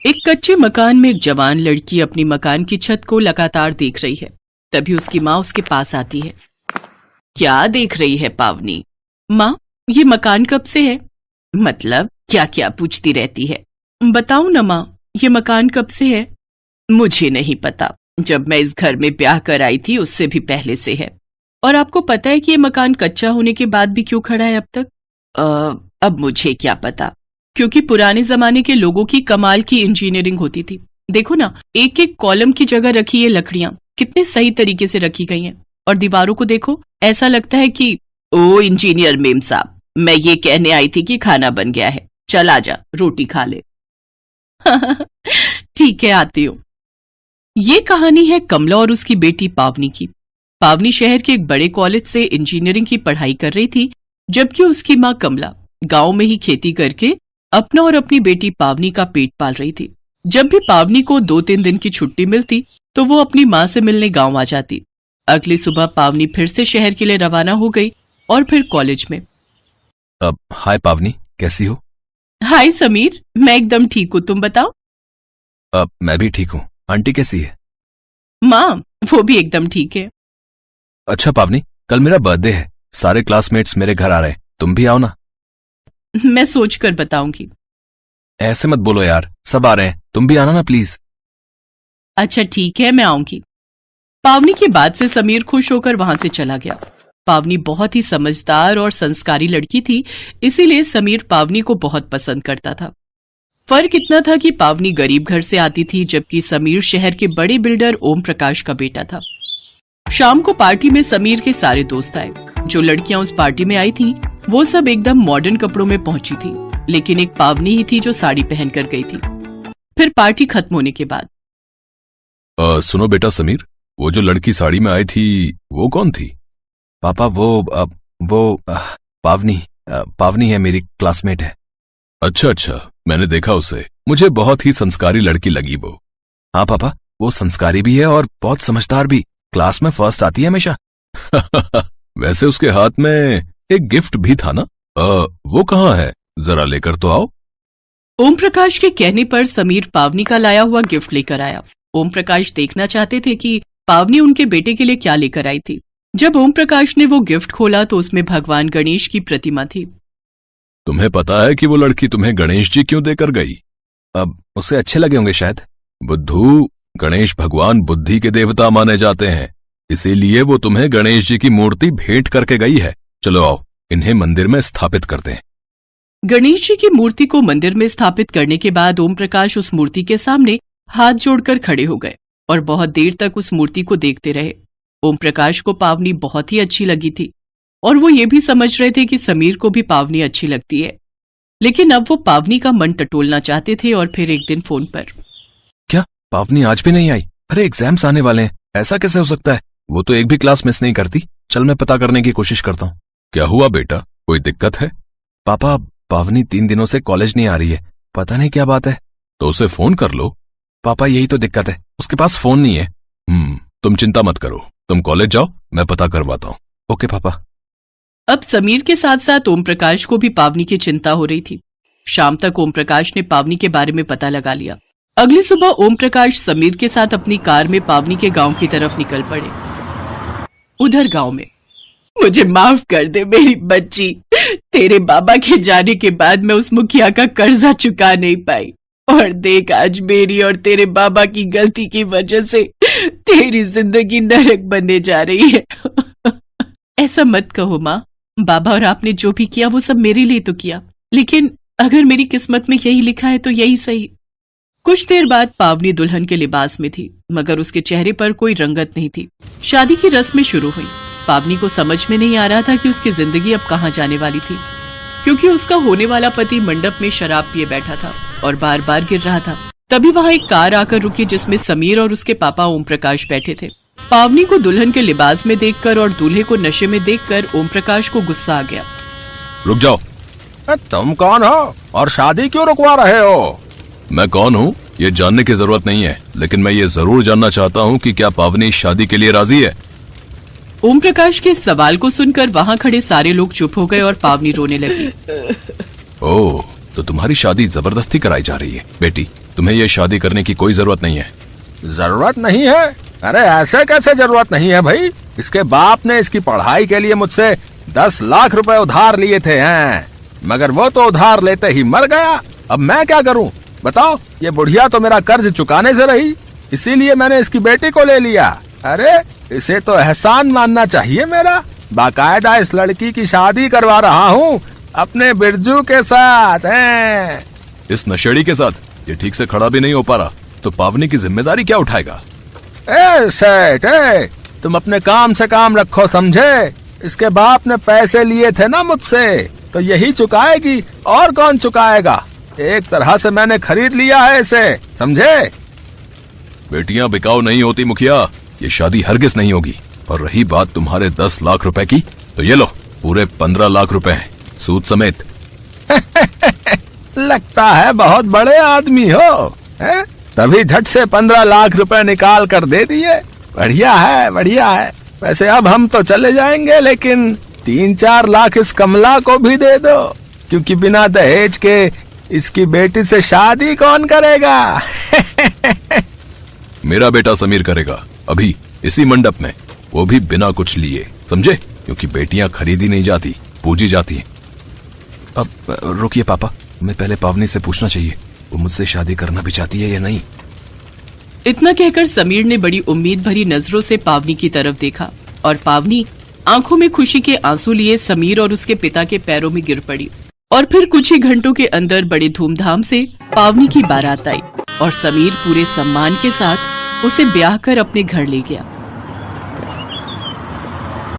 एक कच्चे मकान में एक जवान लड़की अपनी मकान की छत को लगातार देख रही है। तभी उसकी माँ उसके पास आती है। क्या देख रही है पावनी? माँ, ये मकान कब से है? मतलब क्या क्या पूछती रहती है। बताओ ना माँ, ये मकान कब से है? मुझे नहीं पता, जब मैं इस घर में ब्याह कर आई थी उससे भी पहले से है। और आपको पता है कि ये मकान कच्चा होने के बाद भी क्यों खड़ा है अब तक? अब मुझे क्या पता, क्योंकि पुराने जमाने के लोगों की कमाल की इंजीनियरिंग होती थी। देखो ना, एक एक कॉलम की जगह रखी है लकड़ियां, कितने सही तरीके से रखी गई हैं। और दीवारों को देखो, ऐसा लगता है कि ओ इंजीनियर मेम साहब, मैं ये कहने आई थी कि खाना बन गया है, चल आजा रोटी खा ले। ठीक है, आती हूँ। ये कहानी है कमला और उसकी बेटी पावनी की। पावनी शहर के एक बड़े कॉलेज से इंजीनियरिंग की पढ़ाई कर रही थी, जबकि उसकी माँ कमला गांव में ही खेती करके अपना और अपनी बेटी पावनी का पेट पाल रही थी। जब भी पावनी को 2-3 दिन की छुट्टी मिलती तो वो अपनी माँ से मिलने गांव आ जाती। अगली सुबह पावनी फिर से शहर के लिए रवाना हो गई और फिर कॉलेज में। अब हाय पावनी, कैसी हो? हाय समीर, मैं एकदम ठीक हूँ, तुम बताओ। अब मैं भी ठीक हूँ। आंटी कैसी है? माँ, वो भी एकदम ठीक है। अच्छा पावनी, कल मेरा बर्थडे है, सारे क्लासमेट्स मेरे घर आ रहे हैं, तुम भी आओ ना। मैं सोच कर बताऊंगी। ऐसे मत बोलो यार, सब आ रहे हैं, तुम भी आना ना प्लीज। अच्छा ठीक है, मैं आऊंगी। पावनी की बात से समीर खुश होकर वहां से चला गया। पावनी बहुत ही समझदार और संस्कारी लड़की थी, इसीलिए समीर पावनी को बहुत पसंद करता था। फर्क इतना था कि पावनी गरीब घर से आती थी, जबकि समीर शहर के बड़े बिल्डर ओम प्रकाश का बेटा था। शाम को पार्टी में समीर के सारे दोस्त आए। जो लड़कियां उस पार्टी में आई थीं, वो सब एकदम मॉडर्न कपड़ों में पहुंची थी, लेकिन एक पावनी ही थी जो साड़ी पहन कर गई थी। फिर पार्टी खत्म होने के बाद, सुनो बेटा समीर, वो जो लड़की साड़ी में आई थी वो कौन थी? पापा वो पावनी है, मेरी क्लासमेट है। अच्छा, मैंने देखा उसे, मुझे बहुत ही संस्कारी लड़की लगी वो। हाँ पापा, वो संस्कारी भी है और बहुत समझदार भी, क्लास में फर्स्ट आती है हमेशा। वैसे उसके हाथ में एक गिफ्ट भी था ना? वो कहाँ है, जरा लेकर तो आओ। ओम प्रकाश के कहने पर समीर पावनी का लाया हुआ गिफ्ट लेकर आया। ओम प्रकाश देखना चाहते थे कि पावनी उनके बेटे के लिए क्या लेकर आई थी। जब ओम प्रकाश ने वो गिफ्ट खोला तो उसमें भगवान गणेश की प्रतिमा थी। तुम्हें पता है कि वो लड़की तुम्हें गणेश जी क्यों देकर गई? अब उसे अच्छे लगे होंगे शायद। बुद्धू, गणेश भगवान बुद्धि के देवता माने जाते हैं, इसीलिए वो तुम्हें गणेश जी की मूर्ति भेंट करके गई है। चलो आओ, इन्हें मंदिर में स्थापित करते हैं। गणेश जी की मूर्ति को मंदिर में स्थापित करने के बाद ओम प्रकाश उस मूर्ति के सामने हाथ जोड़कर खड़े हो गए और बहुत देर तक उस मूर्ति को देखते रहे। ओम प्रकाश को पावनी बहुत ही अच्छी लगी थी और वो ये भी समझ रहे थे कि समीर को भी पावनी अच्छी लगती है, लेकिन अब वो पावनी का मन टटोलना चाहते थे। और फिर एक दिन फोन पर, क्या पावनी आज भी नहीं आई? अरे एग्जाम्स आने वाले हैं, ऐसा कैसे हो सकता है? वो तो एक भी क्लास मिस नहीं करती। चल मैं पता करने की कोशिश करता हूँ। क्या हुआ बेटा, कोई दिक्कत है? पापा, पावनी 3 दिनों से कॉलेज नहीं आ रही है, पता नहीं क्या बात है। तो उसे फोन कर लो। पापा यही तो दिक्कत है, उसके पास फोन नहीं है। तुम चिंता मत करो, तुम कॉलेज जाओ, मैं पता करवाता हूँ। ओके पापा। अब समीर के साथ साथ ओम प्रकाश को भी पावनी की चिंता हो रही थी। शाम तक ओम प्रकाश ने पावनी के बारे में पता लगा लिया। अगली सुबह ओम प्रकाश समीर के साथ अपनी कार में पावनी के गांव की तरफ निकल पड़े। उधर गांव में, मुझे माफ कर दे मेरी बच्ची, तेरे बाबा के जाने के बाद मैं उस मुखिया का कर्जा चुका नहीं पाई, और देख आज मेरी और तेरे बाबा की गलती की वजह से तेरी जिंदगी नरक बनने जा रही है। ऐसा मत कहो माँ, बाबा और आपने जो भी किया वो सब मेरे लिए तो किया, लेकिन अगर मेरी किस्मत में यही लिखा है तो यही सही। कुछ देर बाद पावनी दुल्हन के लिबास में थी, मगर उसके चेहरे पर कोई रंगत नहीं थी। शादी की रस्में शुरू हुई। पावनी को समझ में नहीं आ रहा था कि उसकी जिंदगी अब कहाँ जाने वाली थी, क्योंकि उसका होने वाला पति मंडप में शराब पिए बैठा था और बार बार गिर रहा था। तभी वहाँ एक कार आकर रुकी जिसमें समीर और उसके पापा ओम प्रकाश बैठे थे। पावनी को दुल्हन के लिबास में देखकर और दूल्हे को नशे में देखकर ओम प्रकाश को गुस्सा आ गया। रुक जाओ। तुम कौन हो और शादी क्यों रुकवा रहे हो? मैं कौन हूँ ये जानने की जरूरत नहीं है, लेकिन मैं ये जरूर जानना चाहता हूँ कि क्या पावनी शादी के लिए राजी है? ओम प्रकाश के सवाल को सुनकर वहाँ खड़े सारे लोग चुप हो गए और पावनी रोने लगी। ओह, तो तुम्हारी शादी जबरदस्ती कराई जा रही है। बेटी, तुम्हें ये शादी करने की कोई जरूरत नहीं है। जरूरत नहीं है? अरे ऐसे कैसे जरूरत नहीं है भाई? इसके बाप ने इसकी पढ़ाई के लिए मुझसे 10 लाख रुपए उधार लिए थे हैं, मगर वो तो उधार लेते ही मर गया। अब मैं क्या करूं बताओ? ये बुढ़िया तो मेरा कर्ज चुकाने से रही, इसीलिए मैंने इसकी बेटी को ले लिया। अरे इसे तो एहसान मानना चाहिए मेरा। बाकायदा इस लड़की की शादी करवा रहा हूँ अपने बिरजू के साथ हैं। इस नशेड़ी के साथ ये ठीक से खड़ा भी नहीं हो पा रहा, तो पावनी की जिम्मेदारी क्या उठाएगा? ए सेठ, तुम अपने काम से काम रखो, समझे? इसके बाप ने पैसे लिए थे ना मुझसे, तो यही चुकाएगी, और कौन चुकाएगा? एक तरह से मैंने खरीद लिया है इसे, समझे? बेटियां बिकाऊ नहीं होती मुखिया, ये शादी हरगिज नहीं होगी। और रही बात तुम्हारे 10 लाख रुपए की, तो ये लो पूरे 15 लाख रुपए हैं, सूद समेत। लगता है बहुत बड़े आदमी हो, है? तभी झट से 15 लाख रुपए निकाल कर दे दिए। बढ़िया है, बढ़िया है। वैसे अब हम तो चले जाएंगे, लेकिन 3-4 लाख इस कमला को भी दे दो, क्योंकि बिना दहेज के इसकी बेटी से शादी कौन करेगा? मेरा बेटा समीर करेगा, अभी इसी मंडप में, वो भी बिना कुछ लिए, समझे? क्योंकि बेटियां खरीदी नहीं जाती, पूजी जाती हैं। अब रुकिए पापा, मैं पहले पावनी से पूछना चाहिए, वो मुझसे शादी करना भी चाहती है या नहीं। इतना कहकर समीर ने बड़ी उम्मीद भरी नजरों से पावनी की तरफ देखा, और पावनी आंखों में खुशी के आंसू लिए समीर और उसके पिता के पैरों में गिर पड़ी। और फिर कुछ ही घंटों के अंदर बड़े धूमधाम से पावनी की बारात आई, और समीर पूरे सम्मान के साथ उसे ब्याह कर अपने घर ले गया।